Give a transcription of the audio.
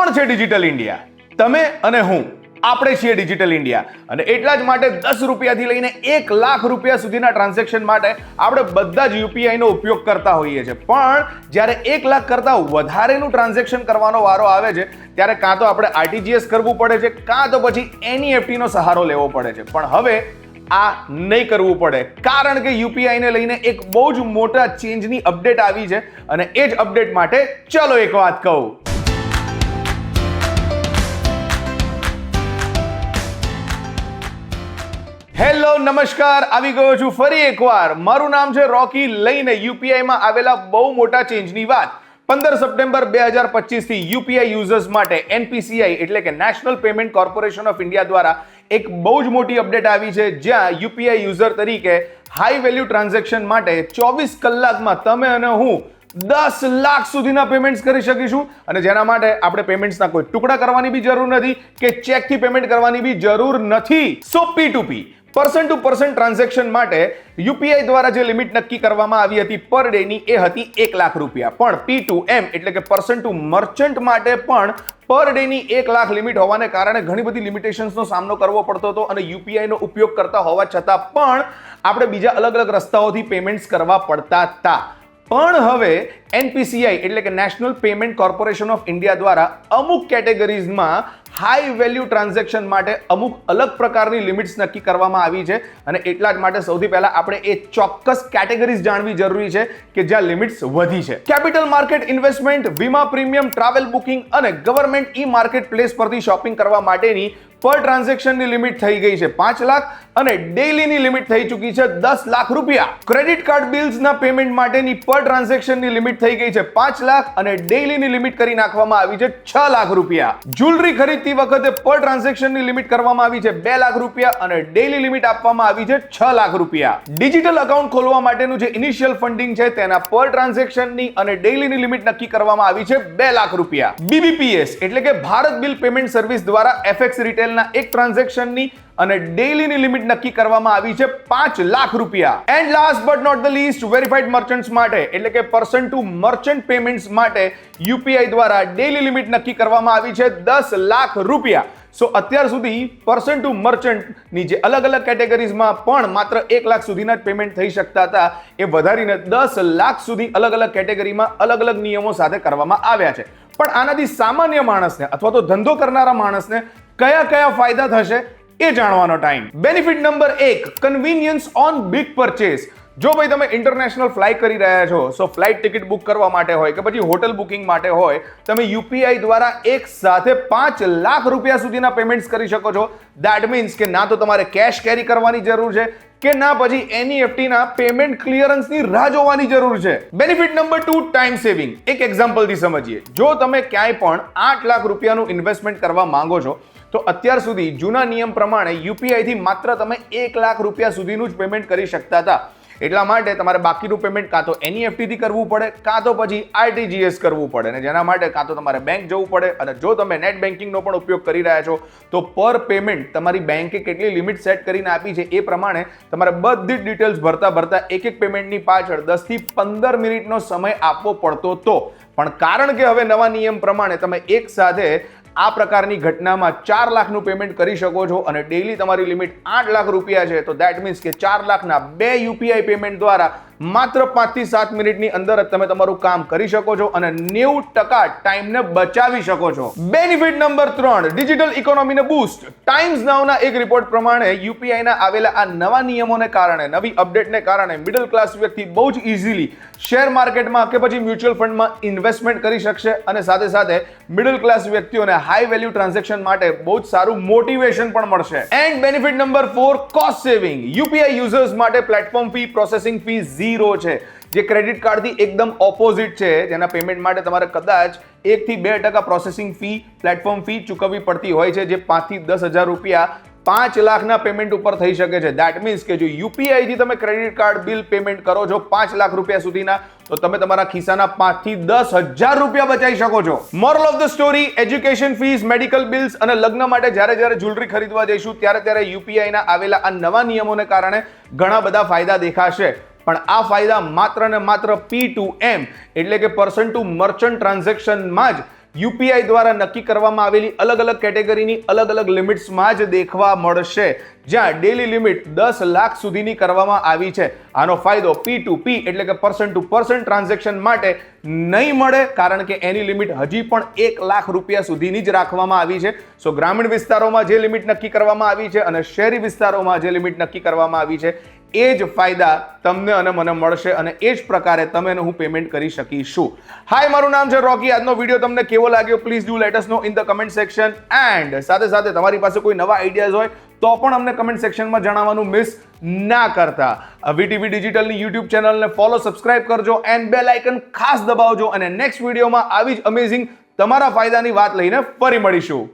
કોણ છે digital India? તમે અને હું, આપણે છીએ ડિજિટલ ઇન્ડિયા. અને એટલા જ માટે 10 રૂપિયાથી લઈને 1 લાખ રૂપિયા સુધીના ટ્રાન્ઝેક્શન માટે આપણે બધા જ યુપીઆઈ નો ઉપયોગ કરતા હોઈએ છીએ. પણ જ્યારે 1 લાખ કરતા વધારેનું ટ્રાન્ઝેક્શન કરવાનો વારો આવે છે ત્યારે કાં તો આપણે આરટીજીએસ કરવું પડે છે, કાં તો પછી એનઈએફટી નો સહારો લેવો પડે છે. પણ હવે આ નહીં કરવું પડે, કારણ કે યુપીઆઈ ને લઈને એક બહુ જ મોટા ચેન્જની અપડેટ આવી છે. અને એ જ અપડેટ માટે ચલો એક વાત કહું. હેલો, નમસ્કાર, આવી ગયો છું ફરી એકવાર. મારું નામ છે રોકી, લઈને યુપીઆઈ માં આવેલા બહુ મોટા ચેન્જની વાત. 15 સપ્ટેમ્બર 2025 થી યુપીઆઈ યુઝર્સ માટે એનપીસીઆઈ એટલે કે national payment corporation of India દ્વારા એક બહુ જ મોટી અપડેટ આવી છે, જ્યાં યુપીઆઈ યુઝર તરીકે હાઈ વેલ્યુ ટ્રાન્ઝેક્શન માટે 24 કલાકમાં તમે અને હું 10 લાખ સુધીના પેમેન્ટ્સ કરી શકીશું. અને જેના માટે આપણે પેમેન્ટ્સના કોઈ ટુકડા કરવાની બી જરૂર નથી કે ચેકથી પેમેન્ટ કરવાની બી જરૂર નથી. સો P2P person to person transaction માટે યુપીઆઈ દ્વારા જે લિમિટ નક્કી કરવામાં આવી હતી પર ડે ની એ હતી 1 લાખ રૂપિયા. પણ P2M એટલે કે પર્સન ટુ મર્ચન્ટ માટે પણ પર ડે ની 1 લાખ લિમિટ હોવાને કારણે ઘણી બધી લિમિટેશન્સનો સામનો કરવો પડતો હતો. અને યુપીઆઈ નો ઉપયોગ કરતા હોવા છતાં પણ આપણે બીજા અલગ અલગ રસ્તાઓથી પેમેન્ટ્સ કરવા પડતા હતા. પણ હવે એનપીસીઆઈ એટલે કે national payment corporation of India દ્વારા અમુક કેટેગરીઝમાં હાઈ વેલ્યુ ટ્રાન્ઝેક્શન માટે અમુક અલગ પ્રકારની લિમિટ્સ નક્કી કરવામાં આવી છે. અને એટલા જ માટે સૌથી પહેલા આપણે એ ચોક્કસ કેટેગરીઝ જાણવી જરૂરી છે કે જ્યાં લિમિટ્સ વધી છે. કેપિટલ માર્કેટ ઇન્વેસ્ટમેન્ટ, વીમા પ્રીમિયમ, ટ્રાવેલ બુકિંગ અને ગવર્મેન્ટ ઈ માર્કેટ પ્લેસ પરથી શોપિંગ કરવા માટેની પર ટ્રાન્ઝેક્શનની લિમિટ થઈ ગઈ છે 5 લાખ અને ડેઈલીની લિમિટ થઈ ચૂકી છે 10 લાખ રૂપિયા. ક્રેડિટ કાર્ડ બિલ્સના પેમેન્ટ માટેની પર ટ્રાન્ઝેક્શનની લિમિટ થઈ ગઈ છે 5 લાખ અને ડેઈલીની લિમિટ કરી નાખવામાં આવી છે 6 લાખ રૂપિયા. જ્વેલરી ખરીદતી વખતે પર ટ્રાન્ઝેક્શનની લિમિટ કરવામાં આવી છે 2 લાખ રૂપિયા અને ડેઈલી લિમિટ આપવામાં આવી છે 6 લાખ રૂપિયા. ડિજિટલ અકાઉન્ટ ખોલવા માટેનું જે ઇનિશિયલ ફંડિંગ છે તેના પર ટ્રાન્ઝેક્શનની અને ડેઈલીની લિમિટ નક્કી કરવામાં આવી છે 2 લાખ રૂપિયા. બીબીપીએસ એટલે કે ભારત બિલ પેમેન્ટ સર્વિસ દ્વારા એફએક્સ રિટેલ એક ટ્રાન્ઝેક્શનની અને ડેઈલીની લિમિટ નક્કી કરવામાં આવી છે 5 લાખ રૂપિયા. And last but not the least, verified merchants માટે એટલે કે પર્સન ટુ મર્ચન્ટ પેમેન્ટ્સ માટે યુપીઆઈ દ્વારા ડેઈલી લિમિટ નક્કી કરવામાં આવી છે 10 લાખ રૂપિયા. સો અત્યાર સુધી પર્સન ટુ મર્ચન્ટની જે અલગ અલગ કેટેગરીઝમાં પણ માત્ર 1 લાખ સુધીના જ પેમેન્ટ થઈ શકતા હતા, એ વધારીને 10 લાખ સુધી અલગ અલગ કેટેગરીમાં અલગ અલગ નિયમો સાથે કરવામાં આવ્યા છે. પણ આનાથી સામાન્ય માણસને અથવા તો ધંધો કરનારા માણસને કયા કયા ફાયદા થશે એ જાણવાનો time. Benefit number 1, convenience on big purchase. જો ભાઈ તમે ઇન્ટરનેશનલ ફ્લાઇટ કરી રહ્યા છો, સો ફ્લાઇટ ટિકિટ બુક કરવા માટે હોય કે પછી હોટલ બુકિંગ માટે હોય, તમે યુપીઆઈ દ્વારા એક સાથે 5 લાખ રૂપિયા સુધીના પેમેન્ટ્સ કરી શકો છો. દેટ મીન્સ કે ના તો તમારે કેશ કેરી કરવાની જરૂર છે કે ના પછી એનઈએફટી ના પેમેન્ટ ક્લિયરન્સની રાહ જોવાની જરૂર છે. Benefit number 2, time saving. એક એક્ઝામ્પલથી સમજીએ. જો તમે ક્યાંય પણ 8 લાખ રૂપિયાનું ઇન્વેસ્ટમેન્ટ કરવા માંગો છો, તો અત્યાર સુધી જૂના નિયમ પ્રમાણે યુપીઆઈ થી માત્ર તમે 1 લાખ રૂપિયા સુધીનું જ પેમેન્ટ કરી શકતા હતા. એટલા માટે તમારે બાકીનું પેમેન્ટ કાં તો એનઈએફટી થી કરવું પડે કાં તો પછી આરટીજીએસ કરવું પડે. અને જેના માટે કાં તો તમારે બેંક જવું પડે. અને જો તમે નેટ બેન્કિંગનો પણ ઉપયોગ કરી રહ્યા છો તો પર પેમેન્ટ તમારી બેંકે કેટલી લિમિટ સેટ કરીને આપી છે એ પ્રમાણે તમારે બધી ડિટેલ્સ ભરતા એક એક પેમેન્ટની પાછળ 10 થી 15 મિનિટનો સમય આપવો પડતો હતો. પણ કારણ કે હવે નવા નિયમ પ્રમાણે તમે એક સાથે આ પ્રકારની ઘટનામાં 4 લાખનું પેમેન્ટ કરી શકો છો અને ડેઈલી તમારી લિમિટ 8 લાખ રૂપિયા છે, તો દેટ મીન્સ કે 4 લાખના 2 યુપીઆઈ પેમેન્ટ દ્વારા માત્ર 5 થી 7 મિનિટની અંદર જ તમે તમારું કામ કરી શકો છો અને 90% ટાઈમને બચાવી શકો છો. બેનિફિટ નંબર 3, ડિજિટલ ઇકોનોમીને બૂસ્ટ. ટાઈમ્સ નાવના એક રિપોર્ટ પ્રમાણે યુપીઆઈના આવેલા આ નવા નિયમોને કારણે, નવી અપડેટને કારણે મિડલ ક્લાસ વ્યક્તિ બહુ જ ઇઝીલી શેર માર્કેટમાં કે પછી મ્યુચ્યુઅલ ફંડમાં ઇન્વેસ્ટમેન્ટ કરી શકશે. અને સાથે સાથે મિડલ ક્લાસ વ્યક્તિઓને હાઈ વેલ્યુ ટ્રાન્ઝેક્શન માટે બહુ જ સારું મોટિવેશન પણ મળશે. And benefit number 4, cost saving. UPI users માટે પ્લેટફોર્મ ફી, પ્રોસેસિંગ ફી 0 છે, જે ક્રેડિટ કાર્ડથી એકદમ ઓપોઝિટ છે, જેના પેમેન્ટ માટે તમારે કદાચ 1 થી 2% પ્રોસેસિંગ ફી, પ્લેટફોર્મ ફી ચૂકવવી પડતી હોય છે, જે 5 થી 10,000 રૂપિયા 5 લાખના પેમેન્ટ ઉપર થઈ શકે છે. દેટ મીન્સ કે જો યુપીઆઈ થી તમે ક્રેડિટ કાર્ડ બિલ પેમેન્ટ કરો છો 5 લાખ રૂપિયા સુધીના, તો તમે તમારા ખિસ્સાના 5 થી 10,000 રૂપિયા બચાવી શકો છો. Moral of the story, education fees, medical bills અને લગ્ન માટે જ્યારે જ્વેલરી ખરીદવા જઈશું ત્યારે યુપીઆઈ ના આવેલા આ નવા નિયમોને કારણે ઘણા બધા ફાયદા દેખાશે. પણ આ ફાયદા માત્ર ને માત્ર P2M એટલે કે પર્સન ટુ મર્ચન્ટ ટ્રાન્ઝેક્શનમાં જ યુપીઆઈ દ્વારા નક્કી કરવામાં આવેલી અલગ અલગ કેટેગરીની અલગ અલગ લિમિટ્સમાં જ દેખવા મળશે, જ્યાં ડેલી લિમિટ 10 લાખ સુધીની કરવામાં આવી છે. આનો ફાયદો P2P એટલે કે પર્સન ટુ પર્સન ટ્રાન્ઝેક્શન માટે નહીં મળે, કારણ કે એની લિમિટ હજી પણ 1 લાખ રૂપિયા સુધીની જ રાખવામાં આવી છે. સો ગ્રામીણ વિસ્તારોમાં જે લિમિટ નક્કી કરવામાં આવી છે અને શહેરી વિસ્તારોમાં જે લિમિટ નક્કી કરવામાં આવી છે એ જ ફાયદા તમને અને મને મળશે અને એ જ પ્રકારે તમે અને હું પેમેન્ટ કરી શકીશું. હાય, મારું નામ છે રોકી. આજનો વિડીયો તમને કેવો લાગ્યો please do let us no in the comment section. And સાથે સાથે તમારી પાસે કોઈ નવા આઈડિયાઝ હોય તો પણ અમને કમેન્ટ સેક્શનમાં જણાવવાનું મિસ ના કરતા. વીટીવી ડિજિટલની યુટ્યુબ ચેનલને ફોલો, સબસ્ક્રાઇબ કરજો એન્ડ બેલ આઇકન ખાસ દબાવજો. અને નેક્સ્ટ વિડીયોમાં આવી જ અમેઝિંગ તમારા ફાયદાની વાત લઈને ફરી મળીશું.